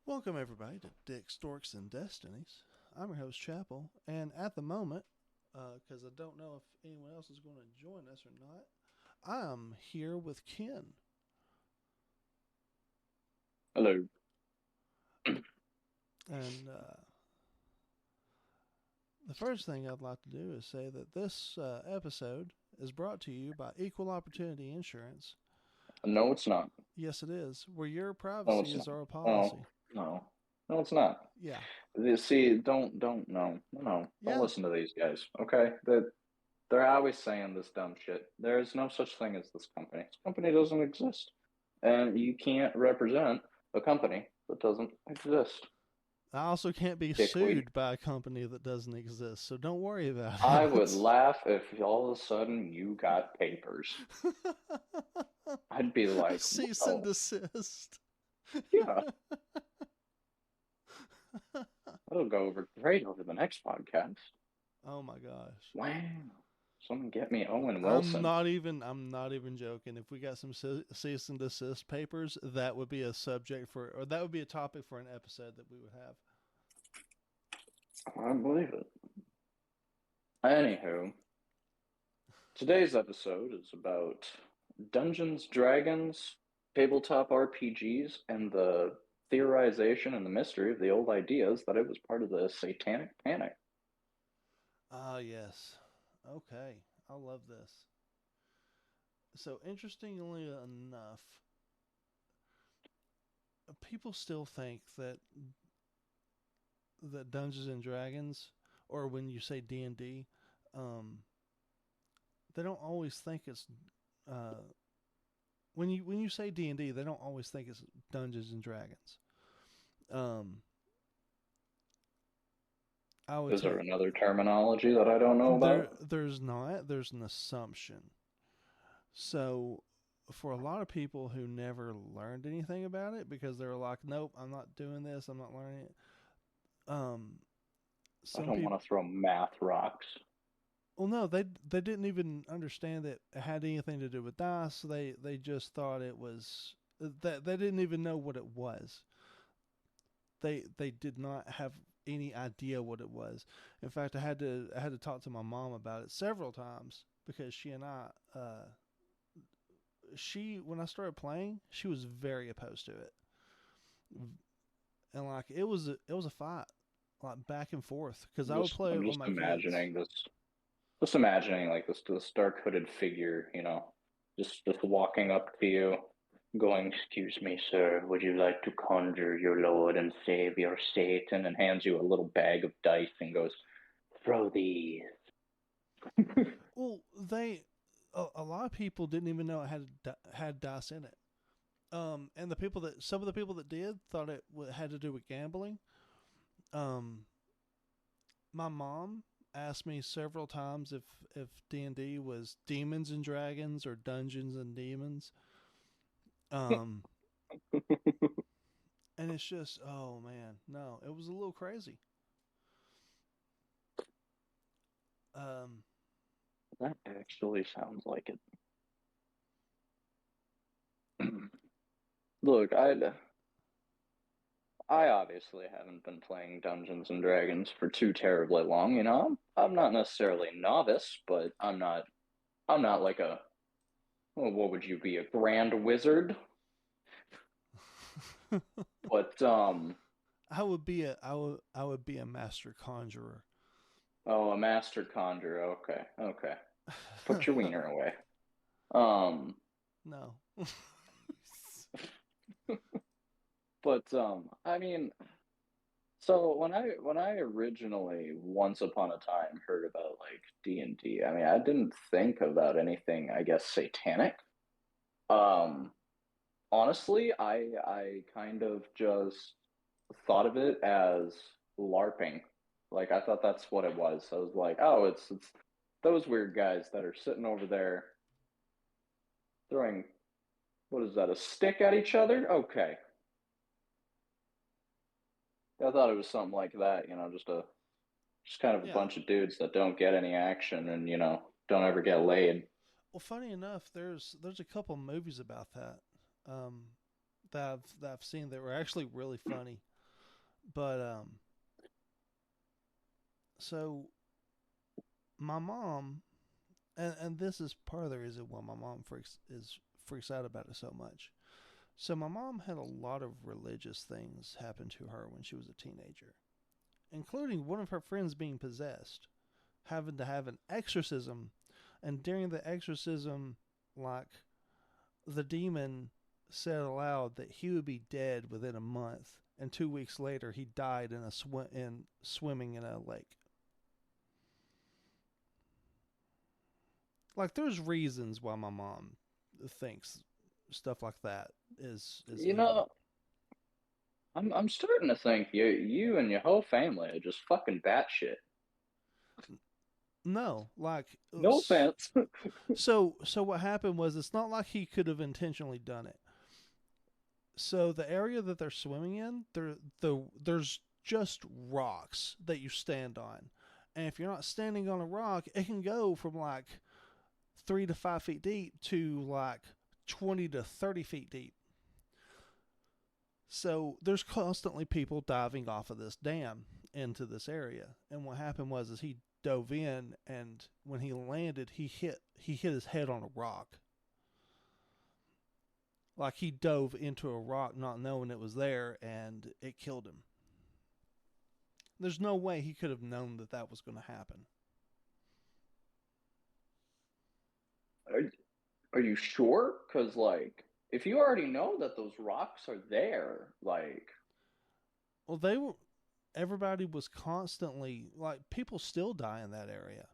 Welcome, everybody, to Dick Storks and Destinies. I'm your host, Chapel, and at the moment, because I don't know if anyone else is going to join us or not, I'm here with Ken. Hello. And the first thing I'd like to do is say that this episode is brought to you by Equal Opportunity Insurance. No, it's not. Yes, it is, where your No, privacy it's is not. our policy. No, no, no, it's not. Yeah, See, don't, no, don't yeah. listen to these guys. Okay, they're always saying this dumb shit. There is no such thing as this company. This company doesn't exist, and you can't represent a company that doesn't exist. I also can't be Dickweed. sued by a company that doesn't exist, so don't worry about I would it. laugh if all of a sudden you got papers. I'd be A like, cease and well, desist. yeah, that'll go over great over the next podcast. Oh my gosh. Wow. Someone get me Owen I'm Wilson. not even I'm not even joking. If we got some cease and desist papers, that would be a subject for or that would be a topic for an episode that we would have. I believe it. Anywho, today's episode is about Dungeons, Dragons, tabletop RPGs, and the theorization and the mystery of the old ideas that it was part of the Satanic Panic. Ah, yes. Okay. I love this. So interestingly enough, people still think that Dungeons and Dragons or when you say D&D, um they don't always think it's uh when you say D&D, they don't always think it's Dungeons and Dragons. Um, I would Is there say another terminology that I don't know about? there's not. There's an assumption. So for a lot of people who never learned anything about it because they're like, nope, I'm not doing this. I'm not learning it. Um, I some don't people. want to throw math rocks. Well, no, they didn't even understand that it had anything to do with dice. They just thought it was that they didn't even know what it was. They did not have any idea what it was. In fact, I had to talk to my mom about it several times because she and I she when I started playing, she was very opposed to it. And like it was a fight like back and forth because I would play I'm it with just my kids. imagining this. Just imagining like this dark hooded figure, just walking up to you, going, "Excuse me, sir, would you like to conjure your Lord and Savior Satan?" and hands you a little bag of dice and goes, "Throw these." Well, a lot of people didn't even know it had dice in it. And some of the people that did thought it had to do with gambling. Um, my mom asked me several times if D&D was Demons and Dragons or Dungeons and Demons. Um, and it's just, oh man, no, it was a little crazy. Um, That actually sounds like it. Look, I obviously haven't been playing Dungeons and Dragons for too terribly long. I'm not necessarily a novice, but I'm not like a, well, what would you be, a grand wizard? But I would be a master conjurer. oh, a master conjurer. Okay, okay. Put your wiener away. Um, No. I mean, so when I originally once upon a time heard about like D&D, I mean, I didn't think about anything, I guess, satanic. Um, Honestly, I kind of just thought of it as LARPing. Like I thought that's what it was. I was like, oh, it's those weird guys that are sitting over there throwing, what is that, a stick at each other? Okay. I thought it was something like that, just kind of a Yeah. bunch of dudes that don't get any action and, don't ever get laid. Well, funny enough, there's a couple movies about that that I've seen that were actually really funny. But so my mom, and this is part of the reason why my mom freaks out about it so much. So my mom had a lot of religious things happen to her when she was a teenager, including one of her friends being possessed, having to have an exorcism, and during the exorcism, like the demon said aloud that he would be dead within a month, and 2 weeks later he died in swimming in a lake. Like there's reasons why my mom thinks stuff like that is You evil. know, I'm starting to think you and your whole family are just fucking batshit. No, like No offense. so what happened was it's not like he could have intentionally done it. So the area that they're swimming in, there's just rocks that you stand on. And if you're not standing on a rock, it can go from like 3 to 5 feet deep to like 20 to 30 feet deep. So there's constantly people diving off of this dam into this area. And what happened was is he dove in, and when he landed, he hit his head on a rock. Like he dove into a rock not knowing it was there, and it killed him. There's no way he could have known that that was going to happen. Are, are you sure? Because, like, if you already know that those rocks are there, like, Well, they were. Everybody was constantly like people still die in that area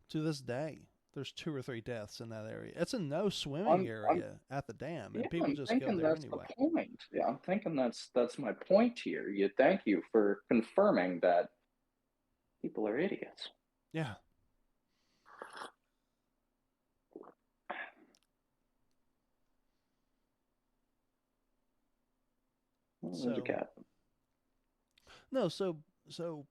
to this day. There's 2 or 3 deaths in that area. It's a no swimming I'm area at the dam, yeah, and people I'm just go thinking there that's the anyway. point. Yeah, I'm thinking that's my point here. You thank you for confirming that people are idiots. Yeah. Oh, there's a So cat. no. So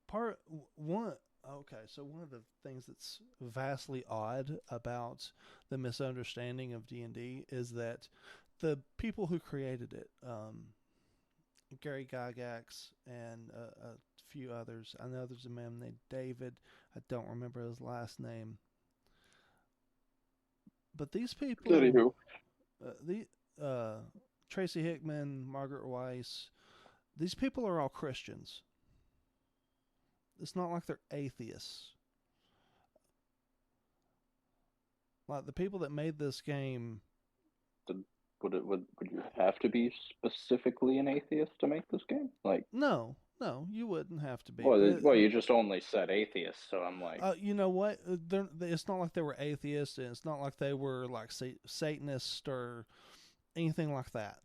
part one. Okay. So one of the things that's vastly odd about the misunderstanding of D&D is that the people who created it, Gary Gygax and a few others. I know there's a man named David. I don't remember his last name. But these people, Anywho, the Tracy Hickman, Margaret Weiss, these people are all Christians. It's not like they're atheists. Like the people that made this game, would you have to be specifically an atheist to make this game? Like, no, no, you wouldn't have to be. well, But well, you just only said atheist, so I'm like, you know what? It's not like they were atheists, and it's not like they were like Satanists or anything like that.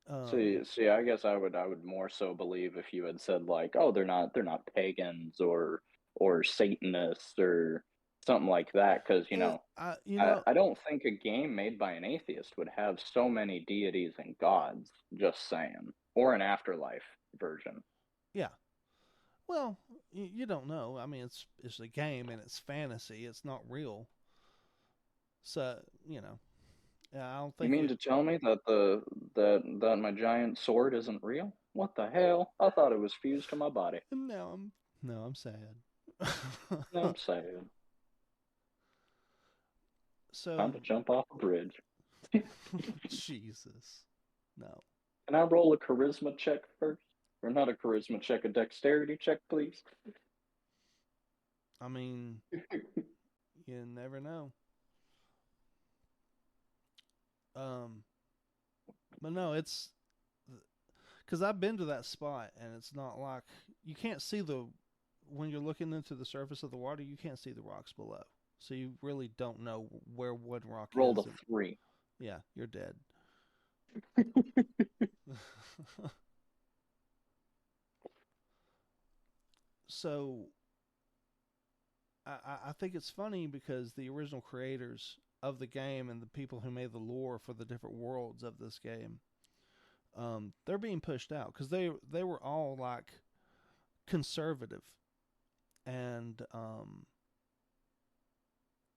Um, see, I guess I would more so believe if you had said like, oh, they're not pagans or Satanists or something like that, because I you I, know I don't think a game made by an atheist would have so many deities and gods. Just saying, or an afterlife version. yeah. Well, you don't know. I mean, it's a game and it's fantasy. It's not real. So yeah, I don't You think mean it. to tell me that that my giant sword isn't real? What the hell? I thought it was fused to my body. No, I'm sad. No, I'm sad. Time So to jump off a bridge. Jesus, no. Can I roll a charisma check first? Or not a charisma check, a dexterity check, please? I mean, you never know. Um, but no, it's because I've been to that spot and it's not like you can't see the when you're looking into the surface of the water. You can't see the rocks below, so you really don't know where one rock Rolled a is. And 3. yeah, you're dead. So I think it's funny because the original creators of the game and the people who made the lore for the different worlds of this game, they're being pushed out because they were all like conservative, and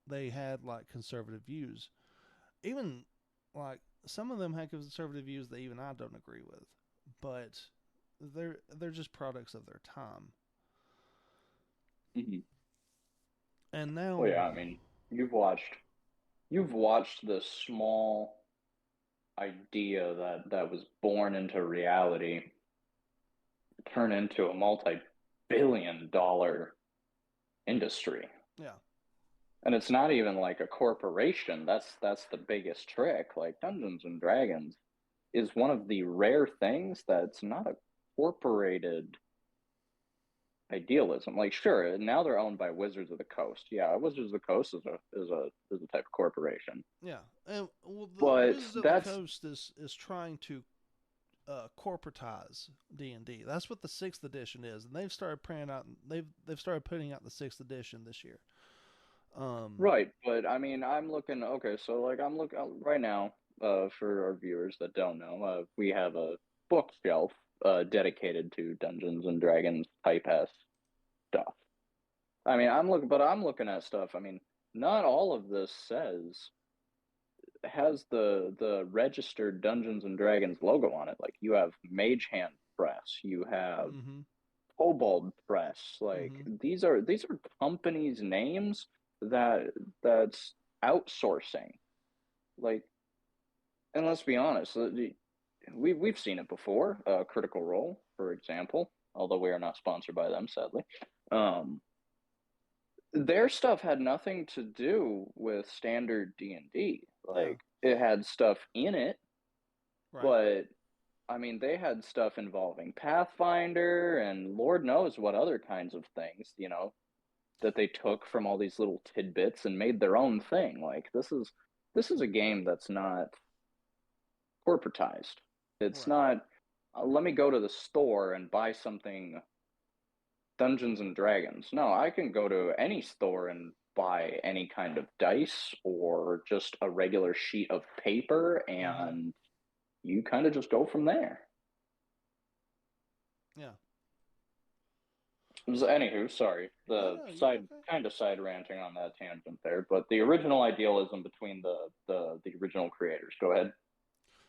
they had like conservative views. Even like some of them had conservative views that even I don't agree with, but they're just products of their time. Hmm. And Well, now, yeah, I mean, you've watched this small idea that was born into reality turn into a multi-billion dollar industry. yeah, And it's not even like a corporation. That's the biggest trick. Like Dungeons and Dragons is one of the rare things that's not a corporated idealism. Like, sure, now they're owned by Wizards of the Coast. Yeah, Wizards of the Coast is a type of corporation. yeah. And well, the But Wizards of the that's Coast is trying to corporatize D&D. That's what the sixth edition is, and they've started printing out. They've started putting out the sixth edition this year. Um, right. But I mean, I'm looking. Okay, so like I'm looking right now. For our viewers that don't know, we have a bookshelf dedicated to Dungeons and Dragons type S stuff. I mean, I'm looking at stuff. I mean, not all of this has the registered Dungeons and Dragons logo on it. Like you have Mage Hand Press, you have mm-hmm, Kobold Press. Like mm-hmm, these are companies' names that's outsourcing. Like, and let's be honest, we've seen it before. Critical Role, for example, although we are not sponsored by them, sadly. Um, their stuff had nothing to do with standard D&D. yeah, Like it had stuff in it, right, but I mean they had stuff involving Pathfinder and Lord knows what other kinds of things, that they took from all these little tidbits and made their own thing. Like this is a game that's not corporatized. It's right, not let me go to the store and buy something Dungeons and Dragons. No, I can go to any store and buy any kind of dice or just a regular sheet of paper, mm-hmm, and you kind of just go from there. yeah. Anywho, sorry, No, the no, you're side okay. kind of side ranting on that tangent there, but the original idealism between the original creators. Go ahead.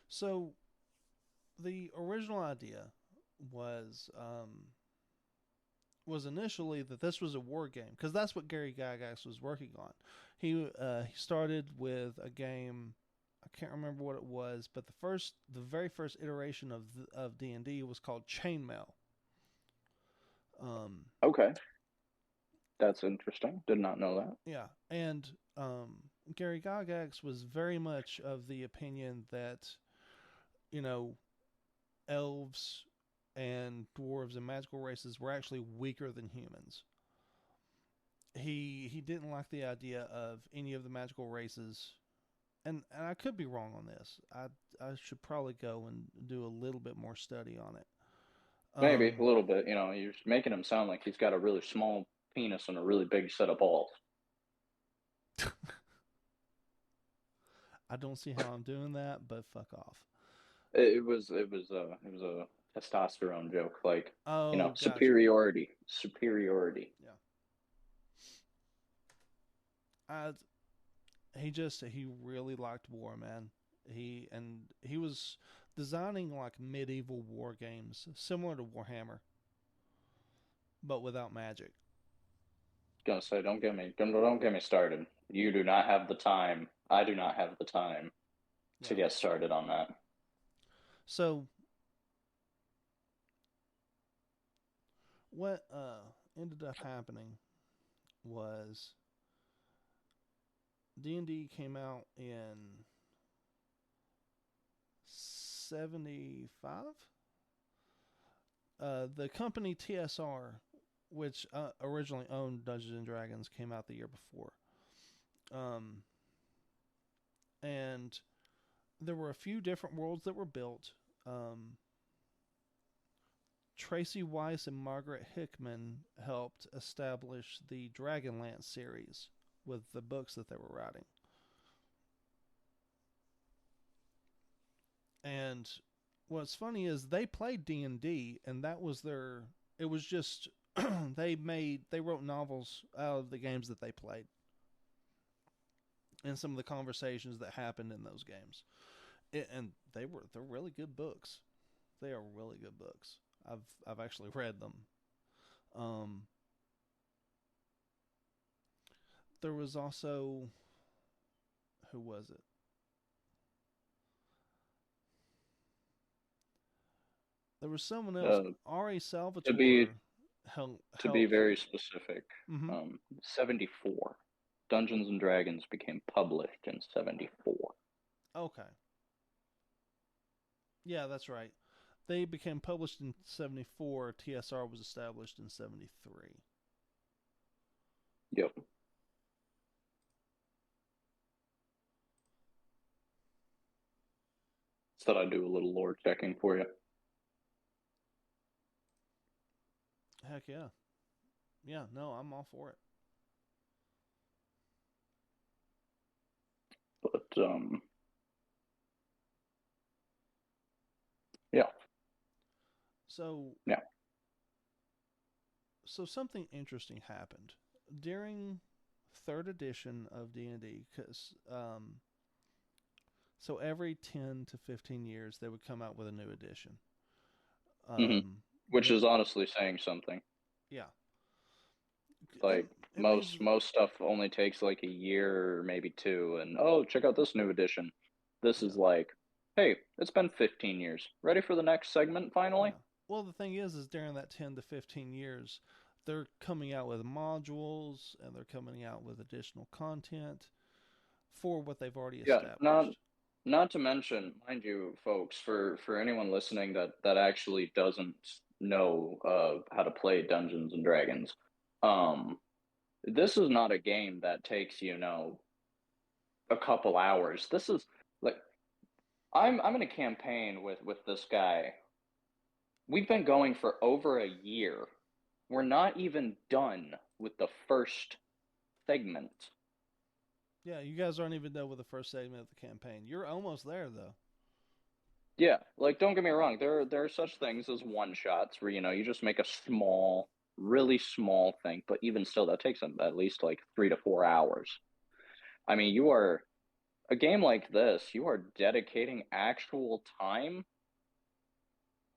So the original idea was was initially that this was a war game because that's what Gary Gygax was working on. He started with a game. I can't remember what it was, but the very first iteration of D&D was called Chainmail. Um, Okay, that's interesting. Did not know that. yeah, and Gary Gygax was very much of the opinion that you know elves and dwarves and magical races were actually weaker than humans. He didn't like the idea of any of the magical races, and I could be wrong on this. I should probably go and do a little bit more study on it. Maybe a Um, little bit. You're making him sound like he's got a really small penis and a really big set of balls. I don't see how I'm doing that, but fuck off. It was a testosterone joke, like Oh, gotcha. superiority. Yeah. I he really liked war, man. He was designing like medieval war games similar to Warhammer, but without magic. Gonna say, don't get me started. You do not have the time. I do not have the time to Yeah. get started on that. So what ended up happening was D&D came out in 75. The company TSR, which originally owned Dungeons and Dragons, came out the year before. Um, and there were a few different worlds that were built. Um, Tracy Weiss and Margaret Hickman helped establish the Dragonlance series with the books that they were writing. And what's funny is they played D&D and that was their it was just they wrote novels out of the games that they played and some of the conversations that happened in those games. And they're really good books. They are really good books. I've actually read them. Um, there was also, who was it? There was someone else. Uh, R.A. to be Salvatore to be helped. very specific, Mm-hmm. 74. Dungeons and Dragons became published in 74. Okay. Yeah, that's right. They became published in 74. TSR was established in 73. Yep. Said I'd do a little lore checking for you. Heck yeah. Yeah, no, I'm all for it. But yeah, So, yeah. so something interesting happened during third edition of D&D cuz so every 10 to 15 years they would come out with a new edition. hmm Um Which the is honestly saying something. yeah. Like It means most stuff only takes like a year or maybe two, and oh, check out this new edition. This yeah. is like, hey, it's been 15 years. Ready for the next segment finally? Yeah. Well, the thing is during that 10 to 15 years, they're coming out with modules and they're coming out with additional content for what they've already Yeah, established. not to mention, mind you, folks, for anyone listening that actually doesn't know how to play Dungeons and Dragons, um, this is not a game that takes, a couple hours. This is like I'm in a campaign with this guy. We've been going for over a year. We're not even done with the first segment. Yeah, you guys aren't even done with the first segment of the campaign. You're almost there, though. Yeah, like don't get me wrong, there are such things as one shots where you just make a small, really small thing, but even still that takes at least like 3 to 4 hours. I mean, you are a game like this, you are dedicating actual time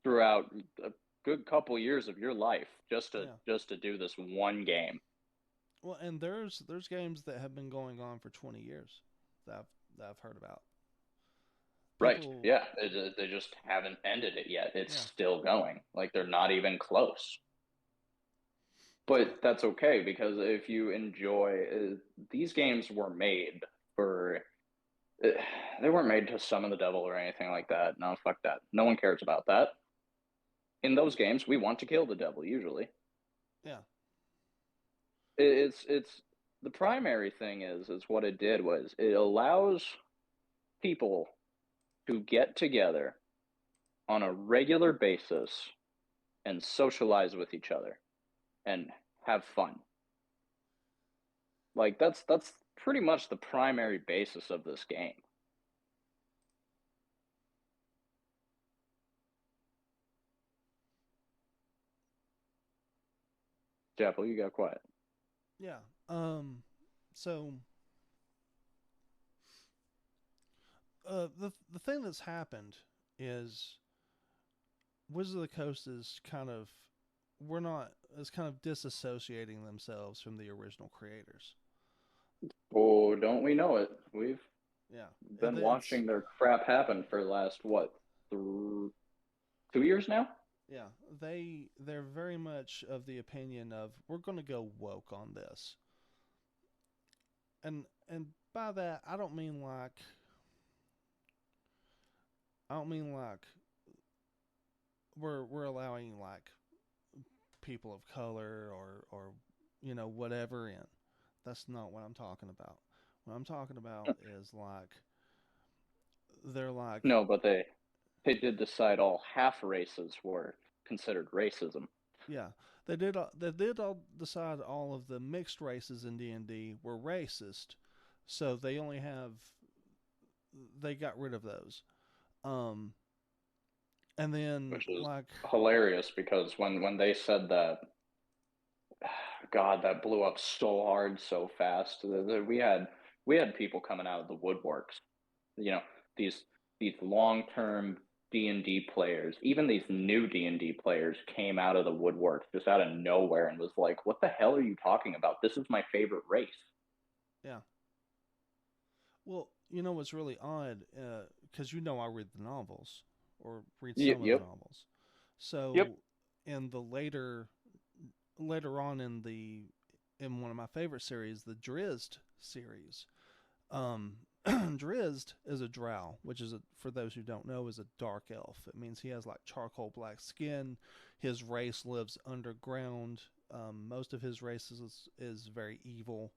throughout a good couple years of your life Yeah. just to do this one game. Well, and there's games that have been going on for 20 years that I've heard about. Right. People, Yeah. They just haven't ended it yet. It's yeah, still going. Like they're not even close. yeah, But that's okay because if you enjoy these games were made for uh, they weren't made to summon the devil or anything like that. No, fuck that. No one cares about that. In those games, we want to kill the devil usually. yeah, It's the primary thing is what it did was it allows people to get together on a regular basis and socialize with each other and have fun. Like that's pretty much the primary basis of this game. Chapel, you got quiet. yeah. So the thing that's happened is Wizards of the Coast is kind of we're not is kind of disassociating themselves from the original creators. Oh, don't we know it? We've Yeah, been it's watching their crap happen for the last what, 2 years now? yeah they're very much of the opinion of we're going to go woke on this, and by that I don't mean like we're allowing like people of color or whatever in. That's not what I'm talking about. What I'm talking about is like they're like No, but they did decide all half races were considered racism. yeah they did all decide all of the mixed races in D&D were racist, so they got rid of those. Um, and then Which is like hilarious because when they said that, God, that blew up so hard so fast. We had people coming out of the woodworks. You know these these long term. D&D players, even these new D&D players, came out of the woodwork just out of nowhere and was like, "What the hell are you talking about? This is my favorite race." Yeah. Well, you know what's really odd, because I read the novels or read some of the Yep, novels. yep. So in the later on in one of my favorite series, the Drizzt series, Drizzt is a drow, which is for those who don't know, is a dark elf. It means he has like charcoal black skin. His race lives underground. Most of his race is very evil.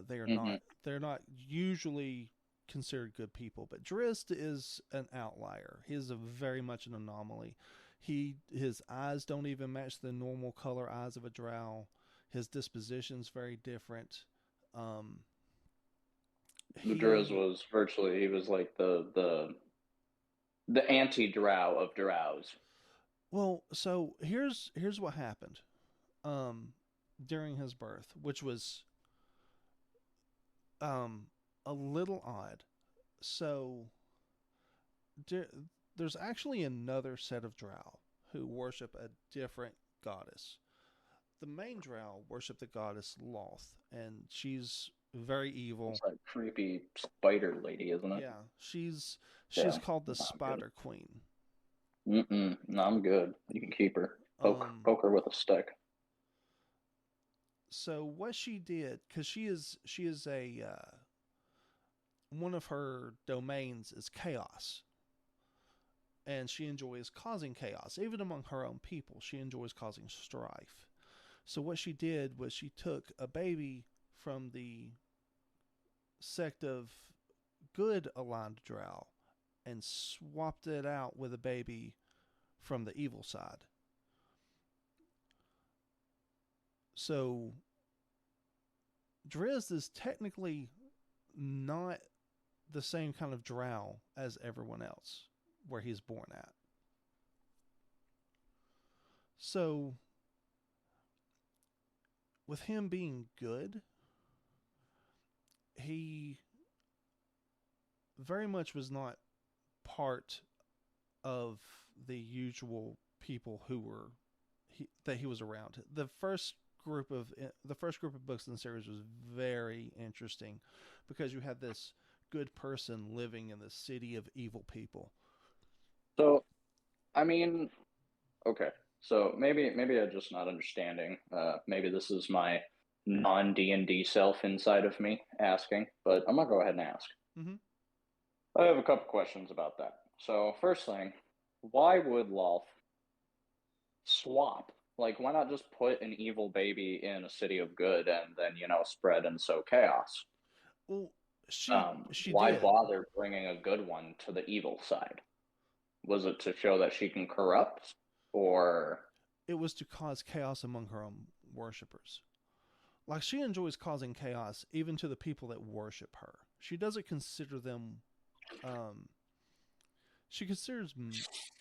They are Mm-hmm. not usually considered good people, but Drizzt is an outlier. He is very much an anomaly. His eyes don't even match the normal color eyes of a drow. His disposition's very different. Um, The Driz he was virtually he was like the anti-drow of drows. well, so here's what happened um, during his birth, which was um, a little odd. So there's actually another set of drow who worship a different goddess. The main drow worship the goddess Loth, and she's very evil. It's that creepy spider lady, isn't it? Yeah, she's Yeah, called the not good. Spider Queen. Mm-mm, no, I'm good. You can keep her. Um, Poke her with a stick. so what she did, because she is a one of her domains is chaos, and she enjoys causing chaos, even among her own people. She enjoys causing strife. So what she did was she took a baby from the sect of good aligned drow and swapped it out with a baby from the evil side. So Drizzt is technically not the same kind of drow as everyone else where he's born at. So with him being good, he very much was not part of the usual people who were that he was around. The first group of books in the series was very interesting because you had this good person living in the city of evil people. So, I mean, okay. So maybe I'm just not understanding. Maybe this is my non D&D self inside of me asking, but I'm gonna go ahead and ask. Mm-hmm. I have a couple questions about that. So first thing, why would Lolth swap? Like, why not just put an evil baby in a city of good and then spread and sow chaos? Well, she Why did. bother bringing a good one to the evil side? Was it to show that she can corrupt, or It was to cause chaos among her own worshippers. Like she enjoys causing chaos even to the people that worship her. She doesn't consider them. Um, she considers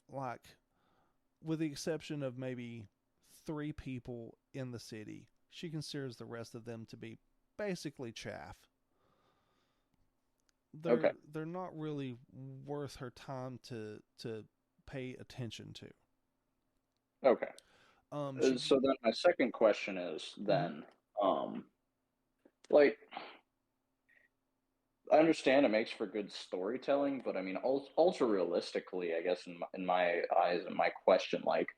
like, with the exception of maybe three people in the city, she considers the rest of them to be basically chaff. okay? They're not really worth her time to pay attention to. Okay. She. So then my second question is Mm-hmm. then, um, like, I understand it makes for good storytelling, but I mean, ultra realistically, I guess in my eyes and my question, like,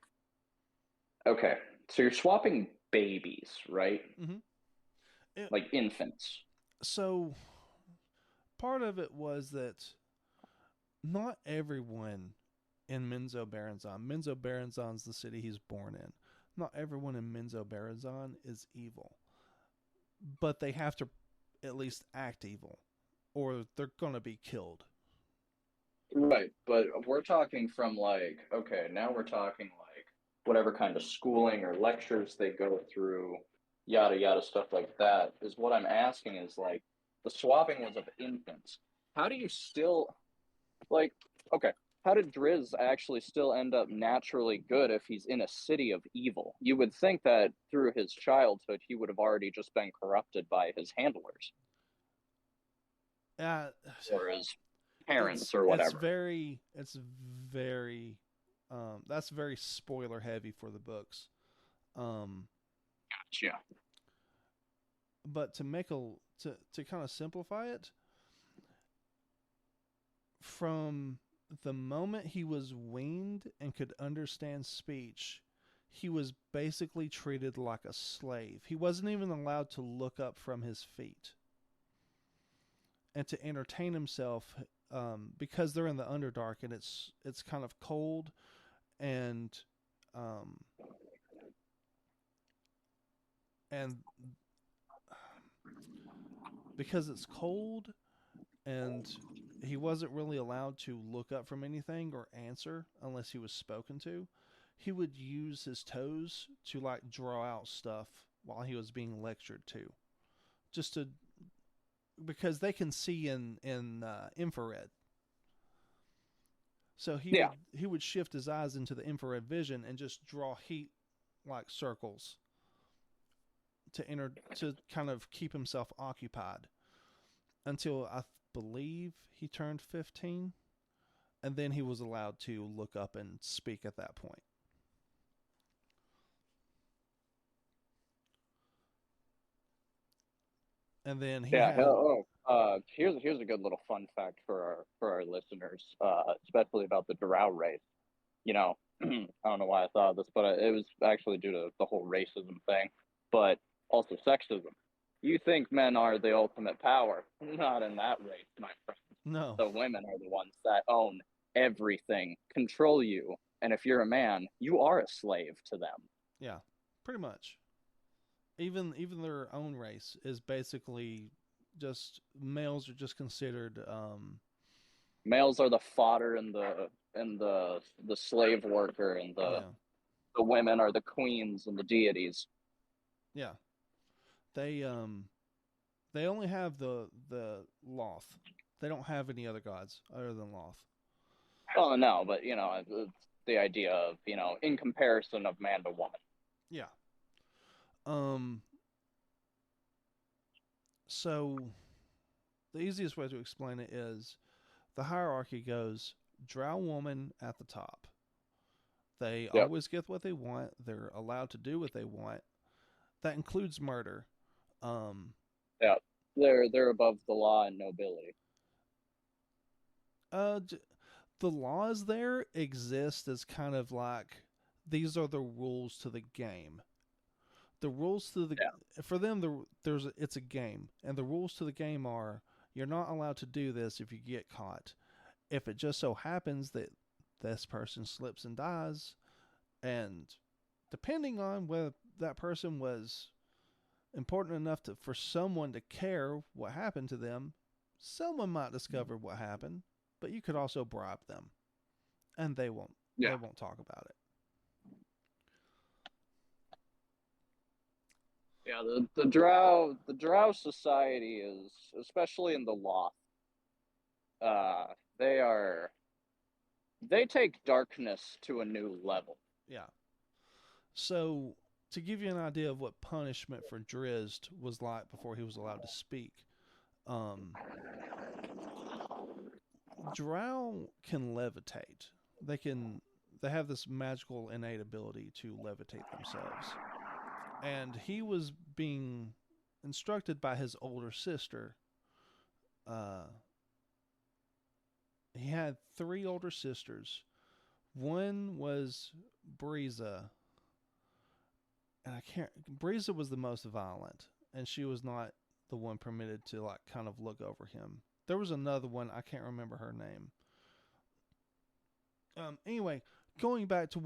okay, so you're swapping babies, right? Mm-hmm. It, Like infants. so part of it was that not everyone in Menzo Berenzon's the city he's born in. Not everyone in Menzo Berenzon is evil, but they have to at least act evil, or they're gonna be killed. Right, but we're talking from like, okay, now we're talking like whatever kind of schooling or lectures they go through, yada yada stuff like that. Is what I'm asking is like the swapping was of infants. How do you still like okay, how did Driz actually still end up naturally good if he's in a city of evil? You would think that through his childhood he would have already just been corrupted by his handlers. Uh, Or his parents or it's whatever. very it's very that's very spoiler heavy for the books. Um, Yeah. but to make a to kind of simplify it, from the moment he was weaned and could understand speech, he was basically treated like a slave. He wasn't even allowed to look up from his feet and to entertain himself, because they're in the Underdark and it's kind of cold, and um, and because it's cold and he wasn't really allowed to look up from anything or answer unless he was spoken to. He would use his toes to like draw out stuff while he was being lectured to, just to because they can see in infrared. So Yeah. he would shift his eyes into the infrared vision and just draw heat like circles to enter to kind of keep himself occupied until I believe he turned 15, and then he was allowed to look up and speak at that point. And then he Yeah. had Here's a good little fun fact for our listeners, especially about the Drow race. You know, I don't know why I thought of this, but it was actually due to the whole racism thing, but also sexism. You think men are the ultimate power? Not in that race, my friend. no, The women are the ones that own everything, control you, and if you're a man, you are a slave to them. yeah, pretty much. Even their own race is basically just males are just considered Males are the fodder and the slave worker, and yeah, the women are the queens and the deities. yeah. They they only have the Loth. They don't have any other gods other than Loth. Oh no, but it's the idea of in comparison of man to woman. Yeah. Um so the easiest way to explain it is the hierarchy goes drow woman at the top. They Yep. always get what they want. They're allowed to do what they want. That includes murder. Um, Yeah, they're above the law and nobility. uh, the laws there exist as kind of like these are the rules to the game. The rules to the Yeah, for them there's it's a game, and the rules to the game are you're not allowed to do this if you get caught. If it just so happens that this person slips and dies, and depending on whether that person was important enough for someone to care what happened to them, someone might discover what happened, but you could also bribe them, and yeah, they won't talk about it. yeah. The Drow society is, especially in the Loth. Uh, they are they take darkness to a new level. Yeah. So to give you an idea of what punishment for Drizzt was like before he was allowed to speak, um, Drow can levitate. They can they have this magical innate ability to levitate themselves. And he was being instructed by his older sister. Uh, he had three older sisters. One was Breeza, and I can't. Breeza was the most violent, and she was not the one permitted to like kind of look over him. There was another one. I can't remember her name. Anyway, going back to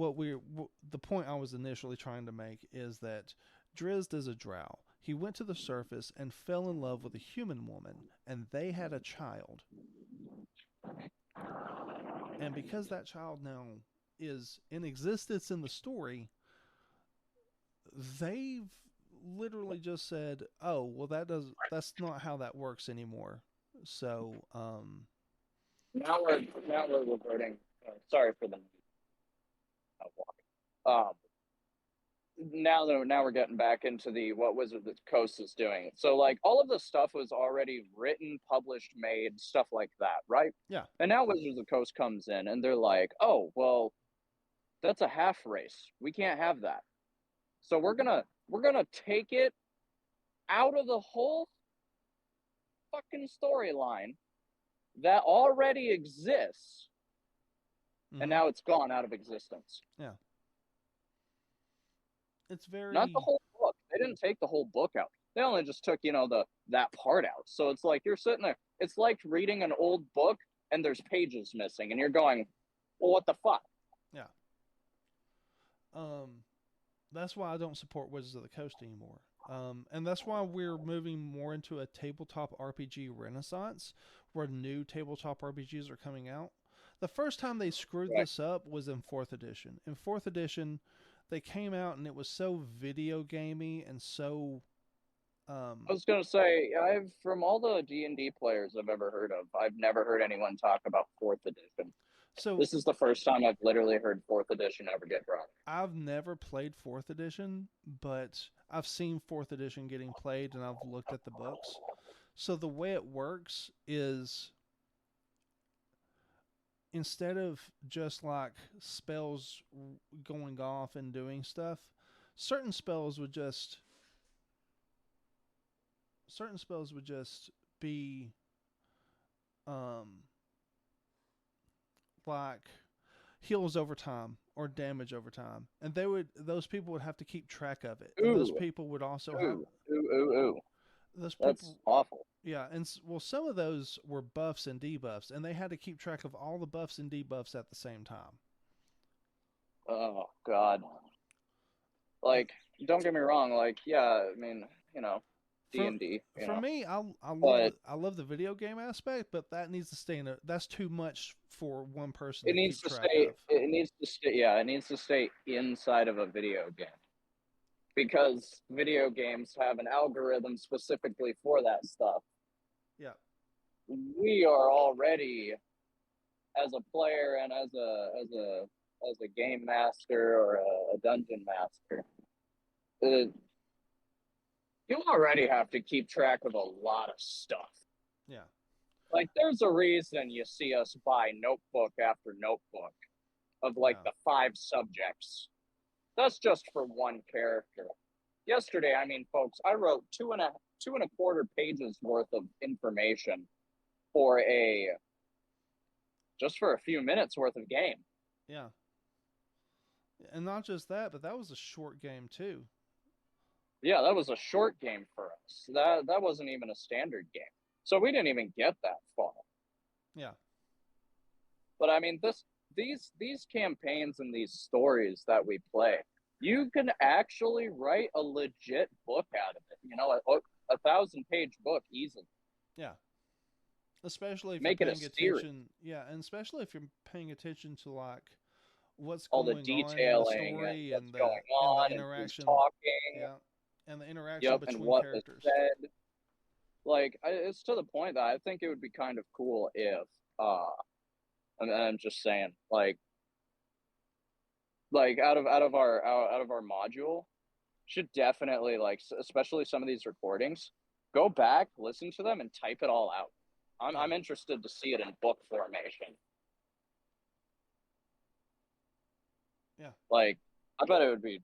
the point I was initially trying to make is that Drizzt is a drow. He went to the surface and fell in love with a human woman, and they had a child. And because that child now is in existence in the story, they've literally just said, "Oh, well, that's not how that works anymore." So, Now we're reverting. Sorry for the walk. Um, now we're getting back into the what Wizard of the Coast is doing. So like all of the stuff was already written, published, made, stuff like that, right? Yeah. And now Wizards of the Coast comes in and they're like, "Oh, well, that's a half race. We can't have that. So we're gonna take it out of the whole fucking storyline that already exists, and Mm-hmm. now it's gone out of existence." Yeah. It's Not the very. whole book. They didn't take the whole book out. They only just took, that part out. So it's like you're sitting there. It's like reading an old book and there's pages missing, and you're going, "Well, what the fuck?" Yeah. Um, that's why I don't support Wizards of the Coast anymore. And that's why we're moving more into a tabletop RPG renaissance, where new tabletop RPGs are coming out. The first time they screwed Right. this up was in fourth edition. In fourth edition, they came out and it was so video gamey and so. I was gonna say, I've from all the D&D players I've ever heard of, I've never heard anyone talk about fourth edition. So This is the first time I've literally heard fourth edition ever get brought. I've never played fourth edition, but I've seen fourth edition getting played and I've looked at the books. So the way it works is instead of just like spells going off and doing stuff, certain spells would just certain spells would just be um like heals over time or damage over time, and those people would have to keep track of it, and those Ooh, people would also have ooh, ooh, ooh, ooh. those That's people. awful. Yeah, and well, some of those were buffs and debuffs, and they had to keep track of all the buffs and debuffs at the same time. Oh God. And Like, don't get me wrong. Like, yeah, I mean, D for and D, for me, but I love the video game aspect, but that needs to stay in a. That's too much for one person it to needs keep to track stay. of. It needs to stay. Yeah, it needs to stay inside of a video game because video games have an algorithm specifically for that stuff. Yeah, We are already, as a player and as a game master or a dungeon master, uh, you already have to keep track of a lot of stuff. yeah, Like, there's a reason you see us buy notebook after notebook of like yeah, the 5 subjects. That's just for one character. Yesterday, I mean, folks, I wrote two and a quarter pages worth of information for a just for a few minutes worth of game. yeah. And not just that, but that was a short game too. Yeah, that was a short game for us. That wasn't even a standard game, so we didn't even get that far. Yeah, But I mean, these campaigns and these stories that we play, you can actually write a legit book out of it. A 1,000-page book easily. yeah. Especially if you're Make it a paying series. attention. Yeah, and especially if you're paying attention to like what's All the going on in the detailing and story what's and going the on and who's interaction. talking. Yeah, and the interaction Yep, and between what is characters. said. Like, it's to the point that I think it would be kind of cool if, uh, and I'm just saying, like out of our module, should definitely, like, especially some of these recordings, go back, listen to them, and type it all out. I'm Yeah, interested to see it in book formation. yeah, Like, I bet it would be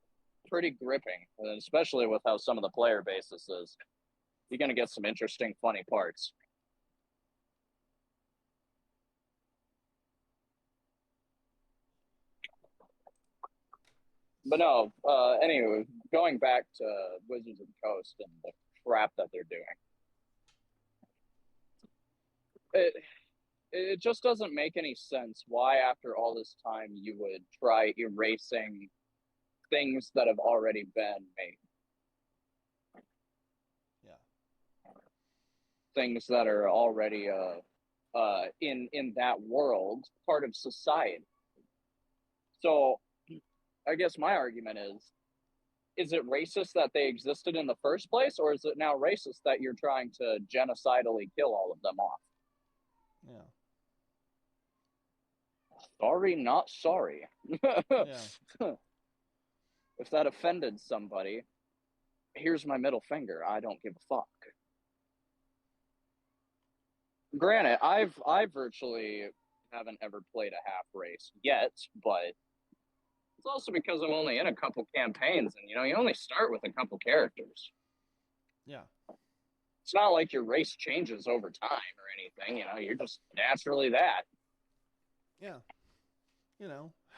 pretty gripping, and especially with how some of the player basis is. You're gonna get some interesting, funny parts. But no, anyway, going back to Wizards of the Coast and the crap that they're doing, it it just doesn't make any sense why after all this time you would try erasing things that have already been made, yeah, things that are already in that world part of society. So I guess my argument is it racist that they existed in the first place, or is it now racist that you're trying to genocidally kill all of them off? yeah, Sorry, not sorry. yeah. If that offended somebody, here's my middle finger. I don't give a fuck. Granted, I virtually haven't ever played a half race yet, but it's also because I'm only in a couple campaigns, and you only start with a couple characters. Yeah. It's not like your race changes over time or anything. You're just naturally that. Yeah.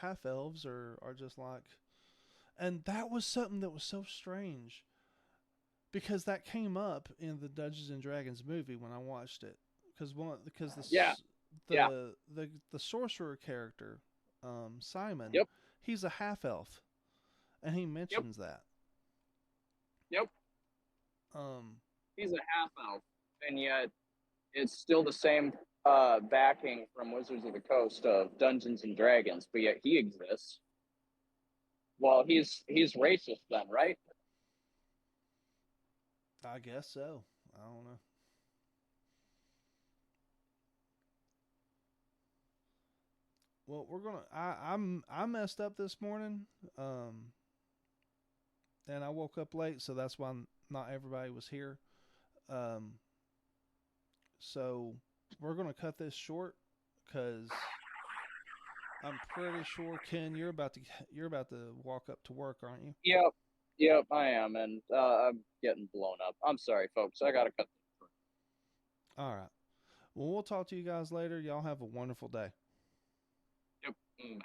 Half elves are just like, and that was something that was so strange because that came up in the Dungeons and Dragons movie when I watched it. Because Yeah, yeah, the sorcerer character, Simon, yep, he's a half elf, and he yep, mentions that. yep. Um, He's a half elf, and yet it's still the same backing from Wizards of the Coast of Dungeons and Dragons, but yet he exists. Well, he's racist then, right? I guess so. I don't know. Well, we're gonna. I messed up this morning, and I woke up late, so that's why not everybody was here. Um, so we're gonna cut this short because I'm pretty sure Ken, you're about to walk up to work, aren't you? Yep, yep, I am, and I'm getting blown up. I'm sorry, folks. I gotta cut. All right. Well, we'll talk to you guys later. Y'all have a wonderful day. Yep. Mm.